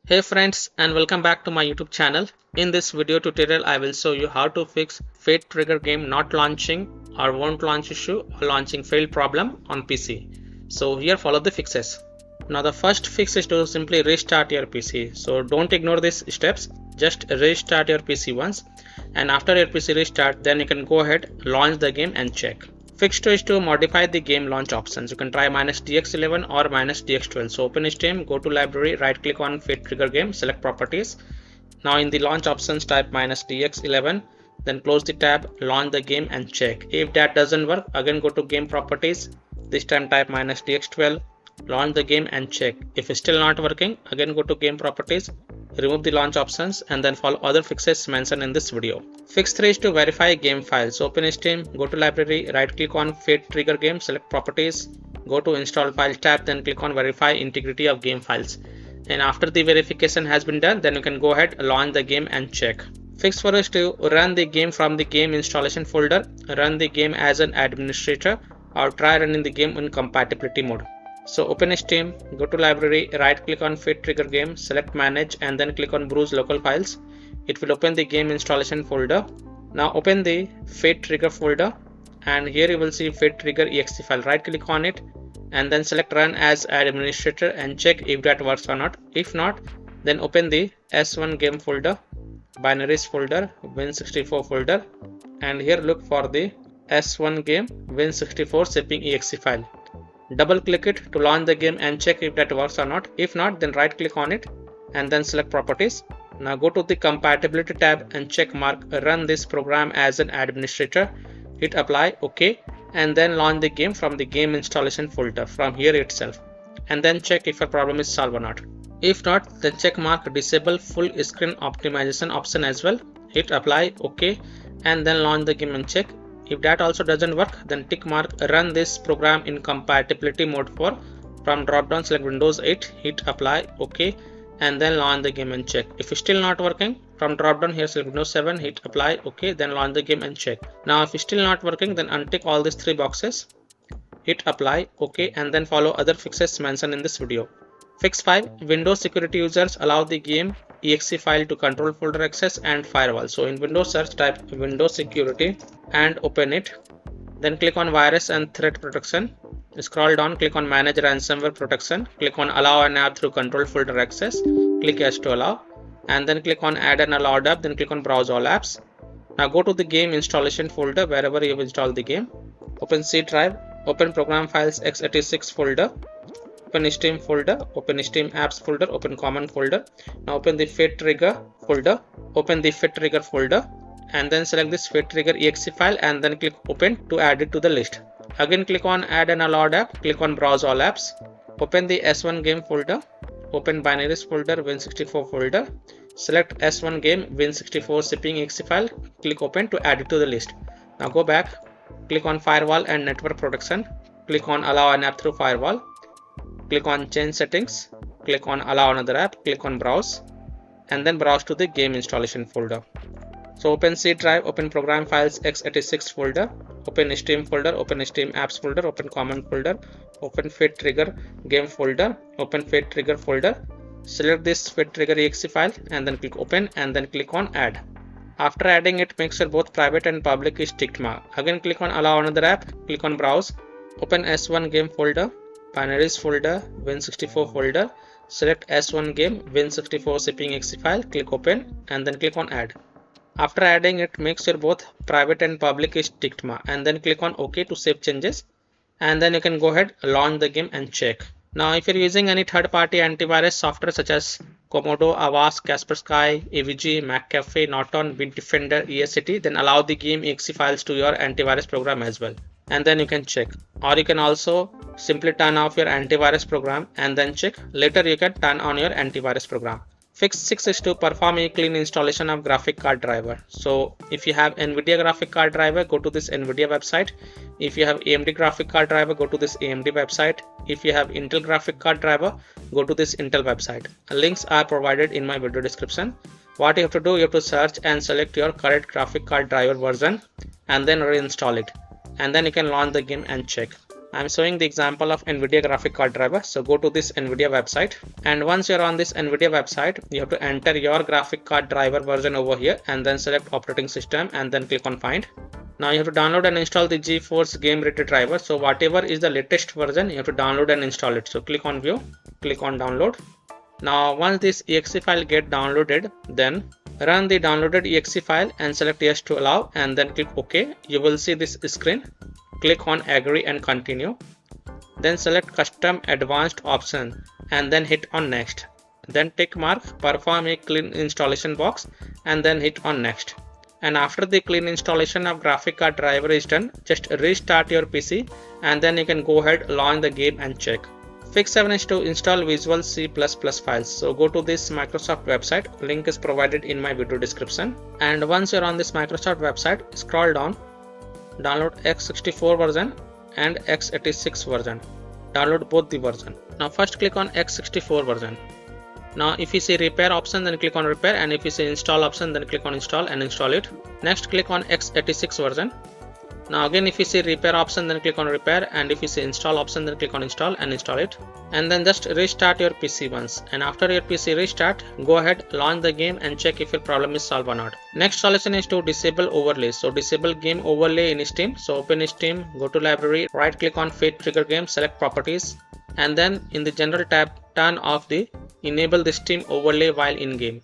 Hey friends, and welcome back to my YouTube channel. In this video tutorial I will show you how to fix Fate Trigger game not launching or won't launch issue or launching failed problem on PC. So here follow the fixes. Now the first fix is to simply restart your PC. So don't ignore these steps, just restart your PC once, and after your PC restart then you can go ahead, launch the game and check. Fix 2 is to modify the game launch options. You can try -dx11 or -dx12. So open Steam, go to library, right click on Fate Trigger game, select properties. Now in the launch options type -dx11, then close the tab, launch the game and check. If that doesn't work, again go to game properties, this time type -dx12, launch the game and check. If it's still not working, again go to game properties, remove the launch options and then follow other fixes mentioned in this video. Fix 3 is to verify game files. Open Steam, go to library, right click on Fate Trigger game, select properties, go to install file tab, then click on verify integrity of game files. And after the verification has been done, then you can go ahead, launch the game and check. Fix 4 is to run the game from the game installation folder, run the game as an administrator, or try running the game in compatibility mode. So open Steam, go to library, right click on Fate Trigger game, select manage and then click on browse local files. It will open the game installation folder. Now open the Fate Trigger folder and here you will see Fate Trigger exe file. Right click on it and then select run as administrator and check if that works or not. If not, then open the S1 game folder, binaries folder, Win64 folder, and here look for the S1 game Win64 shipping exe file. Double click it to launch the game and check if that works or not. If not, then right click on it and then select properties. Now go to the compatibility tab and check mark run this program as an administrator. Hit apply, OK, and then launch the game from the game installation folder from here itself. And then check if a problem is solved or not. If not, then check mark disable full screen optimization option as well. Hit apply, OK, and then launch the game and check. If that also doesn't work, then tick mark run this program in compatibility mode 4. From drop down select Windows 8, hit apply, OK, and then launch the game and check. If it's still not working, from drop down here select Windows 7, hit apply, OK, then launch the game and check. Now if it's still not working, then untick all these 3 boxes, hit apply, OK, and then follow other fixes mentioned in this video. Fix 5, Windows security users allow the game exe file to control folder access and firewall. So in Windows search type Windows security and open it. Then click on virus and threat protection. Scroll down, click on manage ransomware protection. Click on allow an app through control folder access. Click yes to allow. And then click on add an allowed app. Then click on browse all apps. Now go to the game installation folder wherever you have installed the game. Open C drive. Open program files x86 folder. Open Steam folder, open Steam apps folder, open common folder. Now open the Fate Trigger folder, open the Fate Trigger folder and then select this Fate Trigger exe file and then click open to add it to the list. Again click on add an allowed app, click on browse all apps, open the S1 game folder, open binaries folder, Win64 folder, select S1 game Win64 shipping exe file, click open to add it to the list. Now go back, click on firewall and network protection, click on allow an app through firewall. Click on change settings, click on allow another app, click on browse and then browse to the game installation folder. So open C drive, open program files x86 folder, open Steam folder, open Steam apps folder, open common folder, open Fate Trigger game folder, open Fate Trigger folder, select this Fate Trigger exe file and then click open and then click on add. After adding it, make sure both private and public is ticked mark. Again click on allow another app, click on browse, open S1 game folder, binaries folder, Win64 folder, select S1 game Win64 shipping exe file, click open and then click on add. After adding it, make sure both private and public is ticked mark and then click on OK to save changes and then you can go ahead, launch the game and check. Now if you're using any third-party antivirus software such as Komodo, Avast, Kaspersky, AVG, McAfee, Norton, Bitdefender, ESCT, then allow the game exe files to your antivirus program as well. And then you can check, or you can also simply turn off your antivirus program and then check. Later you can turn on your antivirus program. Fix 6 is to perform a clean installation of graphic card driver. So if you have NVIDIA graphic card driver, go to this NVIDIA website. If you have AMD graphic card driver, go to this AMD website. If you have Intel graphic card driver, go to this Intel website. Links are provided in my video description. What you have to do, you have to search and select your correct graphic card driver version and then reinstall it. And then you can launch the game and check. I'm showing the example of NVIDIA graphic card driver. So go to this NVIDIA website, and once you're on this NVIDIA website, you have to enter your graphic card driver version over here and then select operating system and then click on find. Now you have to download and install the GeForce Game Ready driver. So whatever is the latest version, you have to download and install it. So click on view, click on download. Now once this exe file get downloaded, then run the downloaded exe file and select yes to allow and then click OK. You will see this screen. Click on agree and continue. Then select custom advanced option and then hit on next. Then tick mark perform a clean installation box and then hit on next. And after the clean installation of graphic card driver is done, just restart your PC and then you can go ahead, launch the game and check. Fix 7 is to install Visual C++ files. So go to this Microsoft website, link is provided in my video description. And once you're on this Microsoft website, scroll down, download x64 version and x86 version. Download both the version. Now first click on x64 version. Now if you see repair option, then click on repair, and if you see install option, then click on install and install it. Next click on x86 version. Now again if you see repair option, then click on repair, and if you see install option, then click on install and install it. And then just restart your PC once, and after your PC restart, go ahead, launch the game and check if your problem is solved or not. Next solution is to disable overlays. So disable game overlay in Steam. So open Steam, go to library, right click on Fate Trigger Game, select properties, and then in the general tab, turn off the enable the Steam overlay while in game.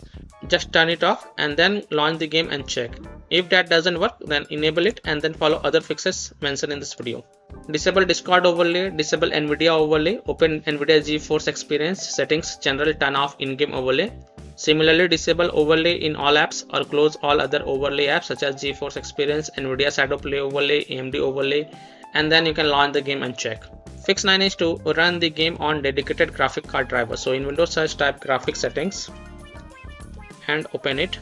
Just turn it off and then launch the game and check. If that doesn't work, then enable it and then follow other fixes mentioned in this video. Disable Discord overlay, disable NVIDIA overlay, open NVIDIA GeForce Experience settings, general, turn off in-game overlay. Similarly, disable overlay in all apps or close all other overlay apps such as GeForce Experience, NVIDIA Shadow Play overlay, AMD overlay, and then you can launch the game and check. Fix 9 is to run the game on dedicated graphic card driver. So in Windows search, type graphic settings and open it.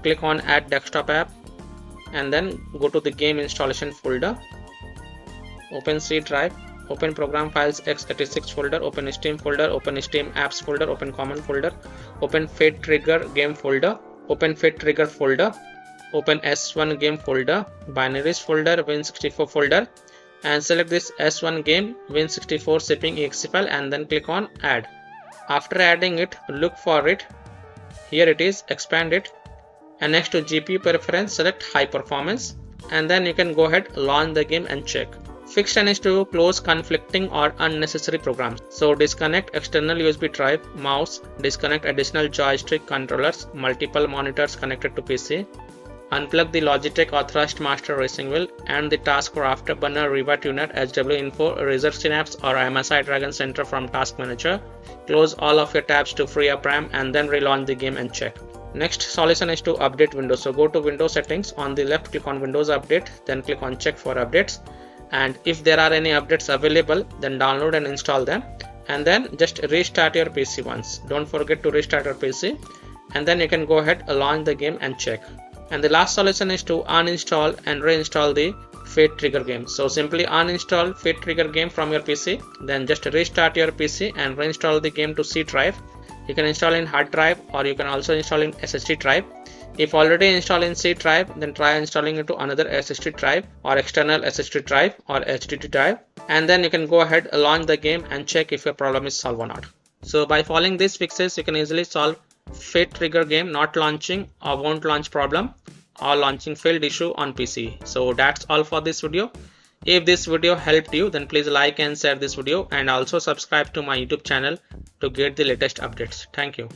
Click on add desktop app and then go to the game installation folder. Open C drive, open program files x86 folder, open Steam folder, open Steam apps folder, open common folder, open Fate Trigger game folder, open Fate Trigger folder, open S1 game folder, binaries folder, Win64 folder, and select this S1 game Win64 shipping exe file and then click on add. After adding it, look for it. Here it is, expand it, and next to GPU preference, select high performance, and then you can go ahead, launch the game and check. Fix 10 is to close conflicting or unnecessary programs. So disconnect external USB drive, mouse, disconnect additional joystick controllers, multiple monitors connected to PC, unplug the Logitech Authorized Master Racing Wheel and the Task or Afterburner Riva Tuner HW Info Razor Synapse or MSI Dragon Center from Task Manager. Close all of your tabs to free up RAM and then relaunch the game and check. Next solution is to update Windows. So go to Windows settings, on the left click on Windows Update, then click on check for updates, and if there are any updates available, then download and install them, and then just restart your PC once. Don't forget to restart your PC, and then you can go ahead, launch the game and check. And the last solution is to uninstall and reinstall the Fate Trigger game. So simply uninstall Fate Trigger game from your PC, then just restart your PC and reinstall the game to C drive. You can install in hard drive or you can also install in SSD drive. If already installed in C drive, then try installing it to another SSD drive or external SSD drive or HDD drive, and then you can go ahead, launch the game and check if your problem is solved or not. So by following these fixes, you can easily solve Fate Trigger game not launching or won't launch problem or launching failed issue on PC. So that's all for this video. If this video helped you, then please like and share this video and also subscribe to my YouTube channel to get the latest updates. Thank you.